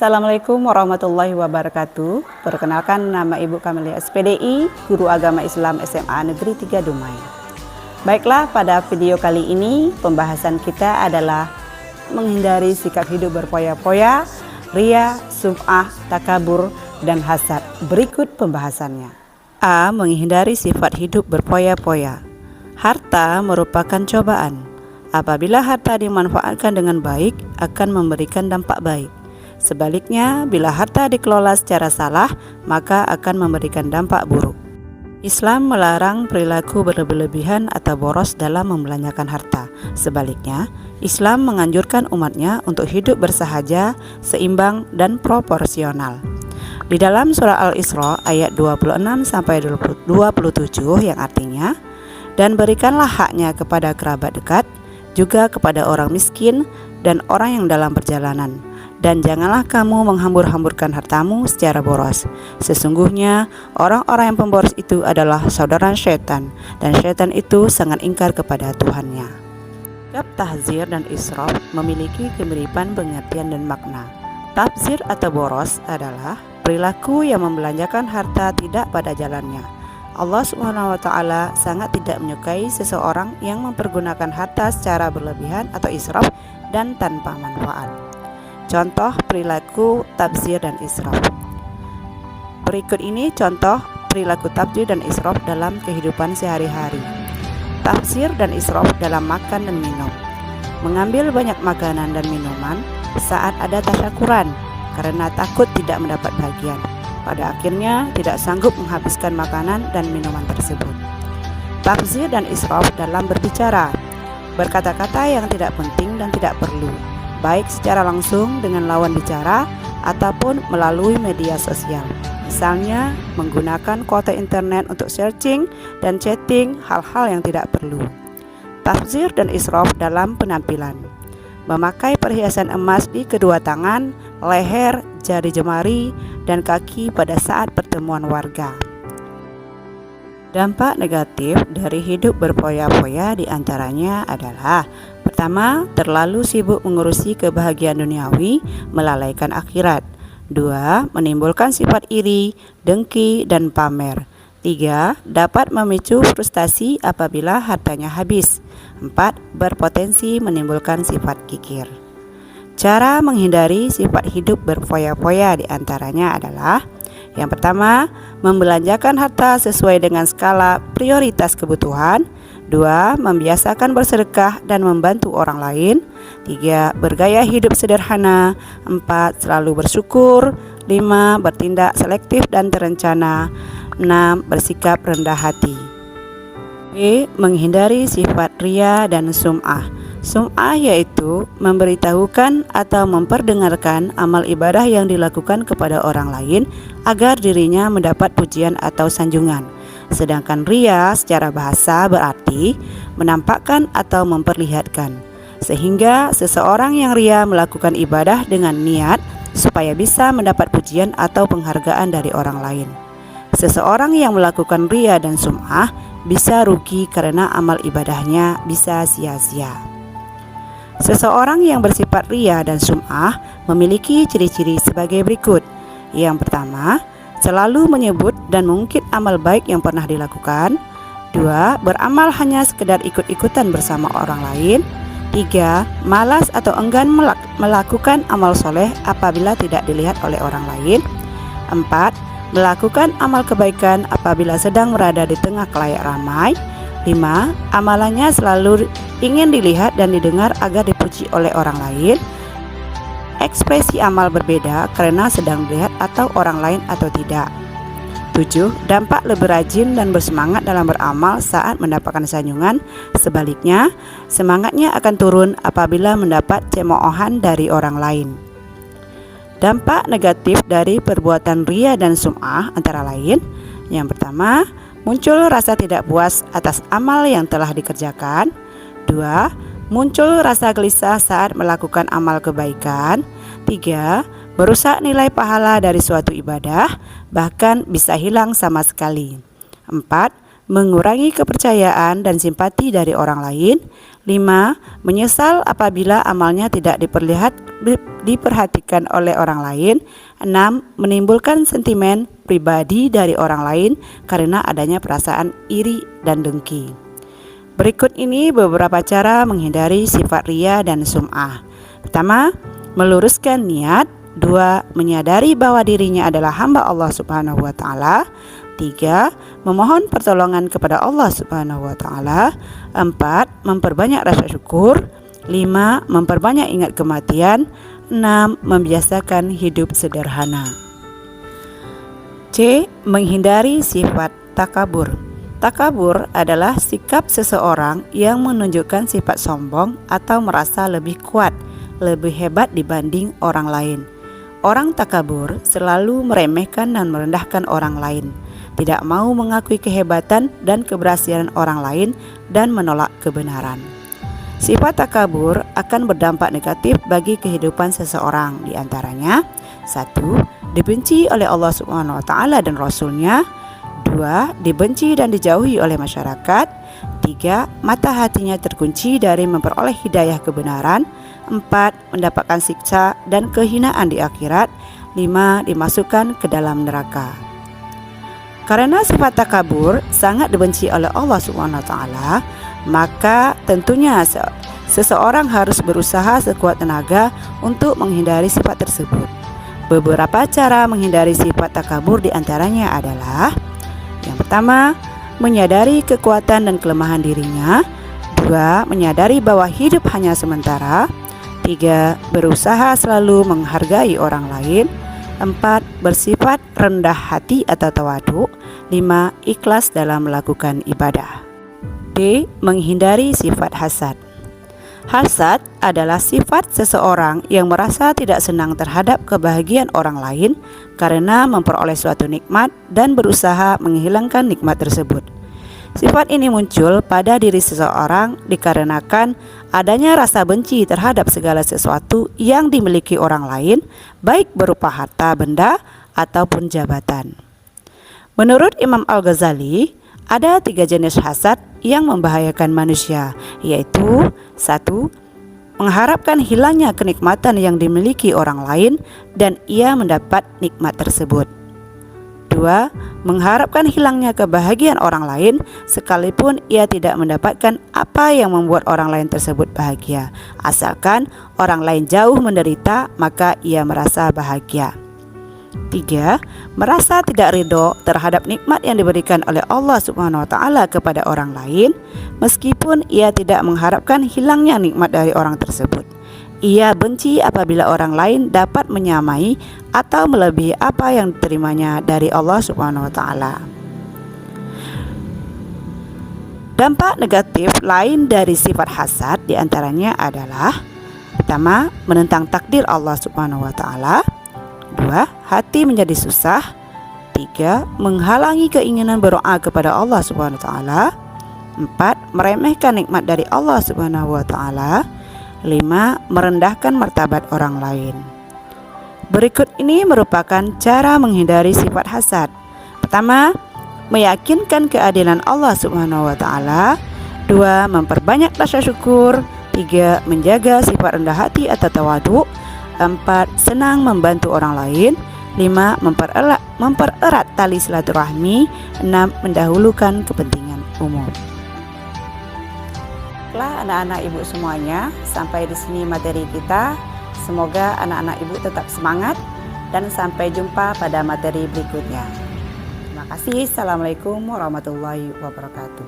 Assalamualaikum warahmatullahi wabarakatuh. Perkenalkan, nama Ibu Kamilia SPDI, Guru Agama Islam SMA Negeri 3 Dumai. Baiklah, pada video kali ini pembahasan kita adalah menghindari sikap hidup berpoya-poya, ria, sum'ah, takabur, dan hasad. Berikut pembahasannya. A. Menghindari sifat hidup berpoya-poya. Harta merupakan cobaan. Apabila harta dimanfaatkan dengan baik, akan memberikan dampak baik. Sebaliknya, bila harta dikelola secara salah, maka akan memberikan dampak buruk. Islam melarang perilaku berlebihan atau boros dalam membelanjakan harta. Sebaliknya, Islam menganjurkan umatnya untuk hidup bersahaja, seimbang, dan proporsional. Di dalam surah Al-Isra ayat 26-27 yang artinya, dan berikanlah haknya kepada kerabat dekat, juga kepada orang miskin dan orang yang dalam perjalanan. Dan janganlah kamu menghambur-hamburkan hartamu secara boros. Sesungguhnya orang-orang yang pemboros itu adalah saudara syaitan, dan syaitan itu sangat ingkar kepada Tuhannya. Sikap tahzir dan israf memiliki kemiripan pengertian dan makna. Tabzir atau boros adalah perilaku yang membelanjakan harta tidak pada jalannya. Allah Subhanahu wa Ta'ala sangat tidak menyukai seseorang yang mempergunakan harta secara berlebihan atau israf dan tanpa manfaat. Contoh perilaku tabzir dan israf. Berikut ini contoh perilaku tabzir dan israf dalam kehidupan sehari-hari. Tabzir dan israf dalam makan dan minum. Mengambil banyak makanan dan minuman saat ada tasyakuran karena takut tidak mendapat bagian. Pada akhirnya tidak sanggup menghabiskan makanan dan minuman tersebut. Tabzir dan israf dalam berbicara. Berkata-kata yang tidak penting dan tidak perlu, baik secara langsung dengan lawan bicara ataupun melalui media sosial. Misalnya menggunakan kuota internet untuk searching dan chatting hal-hal yang tidak perlu. Tabzir dan israf dalam penampilan. Memakai perhiasan emas di kedua tangan, leher, jari jemari, dan kaki pada saat pertemuan warga. Dampak negatif dari hidup berpoya-poya diantaranya adalah: pertama, terlalu sibuk mengurusi kebahagiaan duniawi, melalaikan akhirat. 2. Menimbulkan sifat iri, dengki, dan pamer. 3. Dapat memicu frustasi apabila hartanya habis. 4. Berpotensi menimbulkan sifat kikir. Cara menghindari sifat hidup berpoya-poya diantaranya adalah: yang pertama, membelanjakan harta sesuai dengan skala prioritas kebutuhan. 2. Membiasakan bersedekah dan membantu orang lain. 3. Bergaya hidup sederhana. 4. Selalu bersyukur. 5. Bertindak selektif dan terencana. 6. Bersikap rendah hati. B. Menghindari sifat ria dan sum'ah. Sum'ah yaitu memberitahukan atau memperdengarkan amal ibadah yang dilakukan kepada orang lain agar dirinya mendapat pujian atau sanjungan. Sedangkan ria secara bahasa berarti menampakkan atau memperlihatkan. Sehingga seseorang yang ria melakukan ibadah dengan niat supaya bisa mendapat pujian atau penghargaan dari orang lain. Seseorang yang melakukan ria dan sum'ah bisa rugi karena amal ibadahnya bisa sia-sia. Seseorang yang bersifat ria dan sum'ah memiliki ciri-ciri sebagai berikut. Yang pertama, selalu menyebut dan mengungkit amal baik yang pernah dilakukan. 2. Beramal hanya sekedar ikut-ikutan bersama orang lain. 3. Malas atau enggan melakukan amal soleh apabila tidak dilihat oleh orang lain. 4. Melakukan amal kebaikan apabila sedang berada di tengah khalayak ramai. 5. Amalannya selalu ingin dilihat dan didengar agar dipuji oleh orang lain. Ekspresi amal berbeda karena sedang dilihat atau orang lain atau tidak. 7. Dampak lebih rajin dan bersemangat dalam beramal saat mendapatkan sanjungan. Sebaliknya, semangatnya akan turun apabila mendapat cemoohan dari orang lain. Dampak negatif dari perbuatan ria dan sum'ah antara lain: yang pertama, muncul rasa tidak puas atas amal yang telah dikerjakan. 2. Muncul rasa gelisah saat melakukan amal kebaikan. 3. Merusak nilai pahala dari suatu ibadah, bahkan bisa hilang sama sekali. 4. Mengurangi kepercayaan dan simpati dari orang lain. 5. Menyesal apabila amalnya tidak diperhatikan oleh orang lain. 6. Menimbulkan sentimen pribadi dari orang lain karena adanya perasaan iri dan dengki. Berikut ini beberapa cara menghindari sifat riya dan sum'ah. Pertama, meluruskan niat. 2. Menyadari bahwa dirinya adalah hamba Allah Subhanahu wa taala. 3. Memohon pertolongan kepada Allah Subhanahu wa taala. 4. Memperbanyak rasa syukur. 5. Memperbanyak ingat kematian. 6. Membiasakan hidup sederhana. C. Menghindari sifat takabur. Takabur adalah sikap seseorang yang menunjukkan sifat sombong atau merasa lebih kuat, lebih hebat dibanding orang lain. Orang takabur selalu meremehkan dan merendahkan orang lain, tidak mau mengakui kehebatan dan keberhasilan orang lain, dan menolak kebenaran. Sifat takabur akan berdampak negatif bagi kehidupan seseorang, di antaranya 1. Dibenci oleh Allah Subhanahu wa taala dan Rasul-Nya. 2. Dibenci dan dijauhi oleh masyarakat. 3. Mata hatinya terkunci dari memperoleh hidayah kebenaran. 4. Mendapatkan siksa dan kehinaan di akhirat. 5. Dimasukkan ke dalam neraka. Karena sifat takabur sangat dibenci oleh Allah Subhanahu wa taala, maka tentunya seseorang harus berusaha sekuat tenaga untuk menghindari sifat tersebut. Beberapa cara menghindari sifat takabur di antaranya adalah: yang pertama, menyadari kekuatan dan kelemahan dirinya. 2. Menyadari bahwa hidup hanya sementara. 3. Berusaha selalu menghargai orang lain. 4. Bersifat rendah hati atau tawadu. 5. Ikhlas dalam melakukan ibadah. D. Menghindari sifat hasad. Hasad adalah sifat seseorang yang merasa tidak senang terhadap kebahagiaan orang lain karena memperoleh suatu nikmat dan berusaha menghilangkan nikmat tersebut. Sifat ini muncul pada diri seseorang dikarenakan adanya rasa benci terhadap segala sesuatu yang dimiliki orang lain, baik berupa harta benda ataupun jabatan. Menurut Imam Al-Ghazali, ada 3 jenis hasad yang membahayakan manusia, yaitu 1. Mengharapkan hilangnya kenikmatan yang dimiliki orang lain dan ia mendapat nikmat tersebut. 2. Mengharapkan hilangnya kebahagiaan orang lain sekalipun ia tidak mendapatkan apa yang membuat orang lain tersebut bahagia. Asalkan orang lain jauh menderita, maka ia merasa bahagia. 3. Merasa tidak ridho terhadap nikmat yang diberikan oleh Allah Subhanahu wa taala kepada orang lain, meskipun ia tidak mengharapkan hilangnya nikmat dari orang tersebut. Ia benci apabila orang lain dapat menyamai atau melebihi apa yang diterimanya dari Allah Subhanahu wa taala. Dampak negatif lain dari sifat hasad diantaranya adalah: pertama, menentang takdir Allah Subhanahu wa taala. 2. Hati menjadi susah. 3. Menghalangi keinginan berdoa kepada Allah Subhanahu wa taala. 4. Meremehkan nikmat dari Allah Subhanahu wa taala. 5. Merendahkan martabat orang lain. Berikut ini merupakan cara menghindari sifat hasad. Pertama, meyakinkan keadilan Allah Subhanahu wa taala. 2. Memperbanyak rasa syukur. 3. Menjaga sifat rendah hati atau tawadu. 4. Senang membantu orang lain. 5. Mempererat tali silaturahmi. 6. Mendahulukan kepentingan umum. Baiklah anak-anak ibu semuanya, sampai di sini materi kita. Semoga anak-anak ibu tetap semangat dan sampai jumpa pada materi berikutnya. Terima kasih. Assalamualaikum warahmatullahi wabarakatuh.